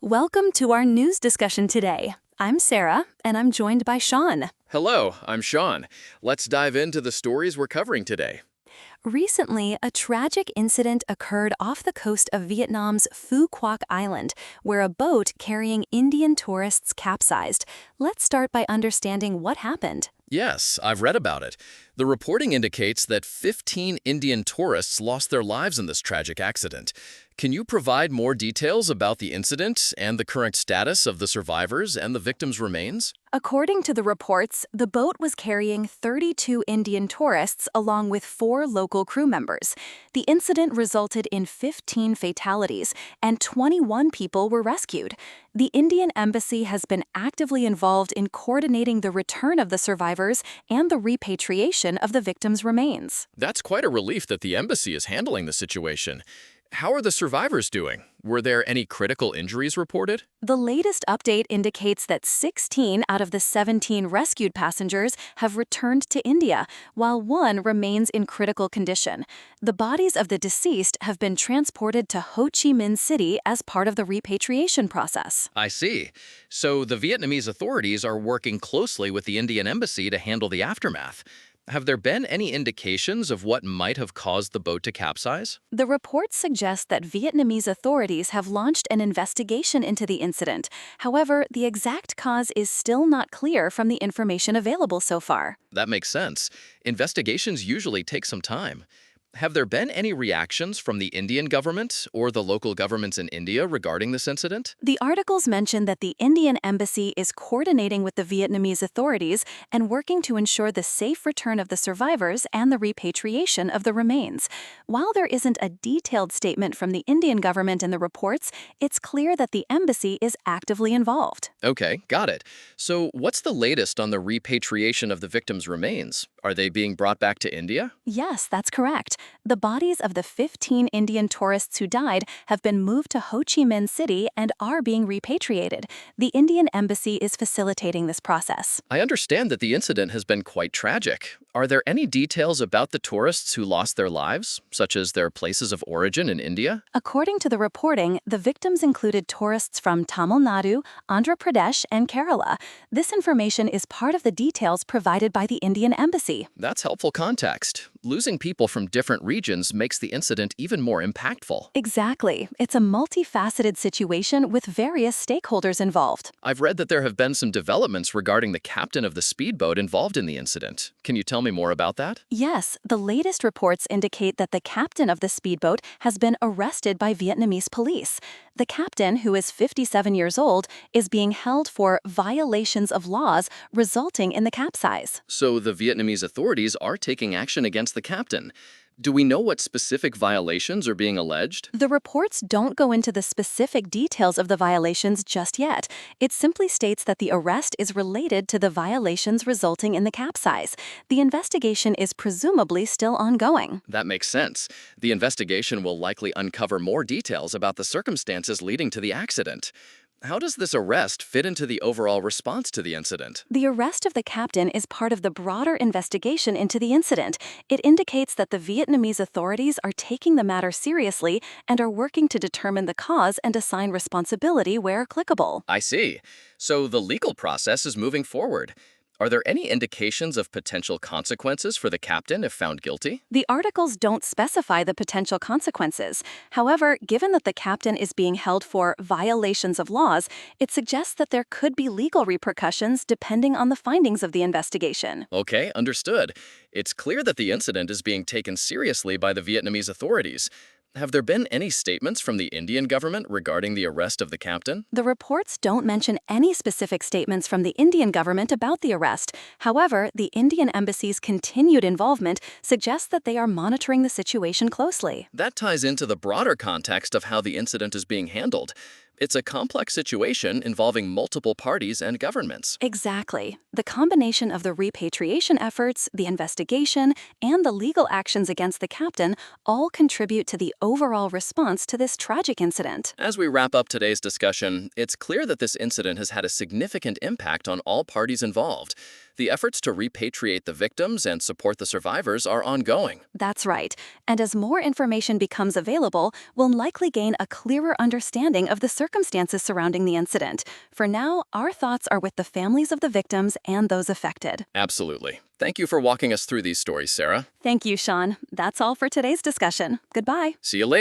Welcome to our news discussion today. I'm Sarah, and I'm joined by Sean. Hello, I'm Sean. Let's dive into the stories we're covering today. Recently, a tragic incident occurred off the coast of Vietnam's Phu Quoc Island, where a boat carrying Indian tourists capsized. Let's start by understanding what happened. Yes, I've read about it. The reporting indicates that 15 Indian tourists lost their lives in this tragic accident. Can you provide more details about the incident and the current status of the survivors and the victims' remains? According to the reports, the boat was carrying 32 Indian tourists along with 4 local crew members. The incident resulted in 15 fatalities, and 21 people were rescued. The Indian Embassy has been actively involved in coordinating the return of the survivors and the repatriation of the victims' remains. That's quite a relief that the embassy is handling the situation. How are the survivors doing? Were there any critical injuries reported? The latest update indicates that 16 out of the 17 rescued passengers have returned to India, while 1 remains in critical condition. The bodies of the deceased have been transported to Ho Chi Minh City as part of the repatriation process. I see. So the Vietnamese authorities are working closely with the Indian embassy to handle the aftermath. Have there been any indications of what might have caused the boat to capsize? The reports suggest that Vietnamese authorities have launched an investigation into the incident. However, the exact cause is still not clear from the information available so far. That makes sense. Investigations usually take some time. Have there been any reactions from the Indian government or the local governments in India regarding this incident? The articles mention that the Indian Embassy is coordinating with the Vietnamese authorities and working to ensure the safe return of the survivors and the repatriation of the remains. While there isn't a detailed statement from the Indian government in the reports, it's clear that the embassy is actively involved. Okay, got it. So what's the latest on the repatriation of the victims' remains? Are they being brought back to India? Yes, that's correct. The bodies of the 15 Indian tourists who died have been moved to Ho Chi Minh City and are being repatriated. The Indian Embassy is facilitating this process. I understand that the incident has been quite tragic. Are there any details about the tourists who lost their lives, such as their places of origin in India? According to the reporting, the victims included tourists from Tamil Nadu, Andhra Pradesh, and Kerala. This information is part of the details provided by the Indian Embassy. That's helpful context. Losing people from different regions makes the incident even more impactful. Exactly. It's a multifaceted situation with various stakeholders involved. I've read that there have been some developments regarding the captain of the speedboat involved in the incident. Can you tell me more about that? Yes, the latest reports indicate that the captain of the speedboat has been arrested by Vietnamese police. The captain, who is 57 years old, is being held for violations of laws resulting in the capsize. So the Vietnamese authorities are taking action against the captain. Do we know what specific violations are being alleged? The reports don't go into the specific details of the violations just yet. It simply states that the arrest is related to the violations resulting in the capsize. The investigation is presumably still ongoing. That makes sense. The investigation will likely uncover more details about the circumstances leading to the accident. How does this arrest fit into the overall response to the incident? The arrest of the captain is part of the broader investigation into the incident. It indicates that the Vietnamese authorities are taking the matter seriously and are working to determine the cause and assign responsibility where applicable. I see. So the legal process is moving forward. Are there any indications of potential consequences for the captain if found guilty? The articles don't specify the potential consequences. However, given that the captain is being held for violations of laws, it suggests that there could be legal repercussions depending on the findings of the investigation. Okay, understood. It's clear that the incident is being taken seriously by the Vietnamese authorities. Have there been any statements from the Indian government regarding the arrest of the captain? The reports don't mention any specific statements from the Indian government about the arrest. However, the Indian Embassy's continued involvement suggests that they are monitoring the situation closely. That ties into the broader context of how the incident is being handled. It's a complex situation involving multiple parties and governments. Exactly. The combination of the repatriation efforts, the investigation, and the legal actions against the captain all contribute to the overall response to this tragic incident. As we wrap up today's discussion, it's clear that this incident has had a significant impact on all parties involved. The efforts to repatriate the victims and support the survivors are ongoing. That's right. And as more information becomes available, we'll likely gain a clearer understanding of the circumstances surrounding the incident. For now, our thoughts are with the families of the victims and those affected. Absolutely. Thank you for walking us through these stories, Sarah. Thank you, Sean. That's all for today's discussion. Goodbye. See you later.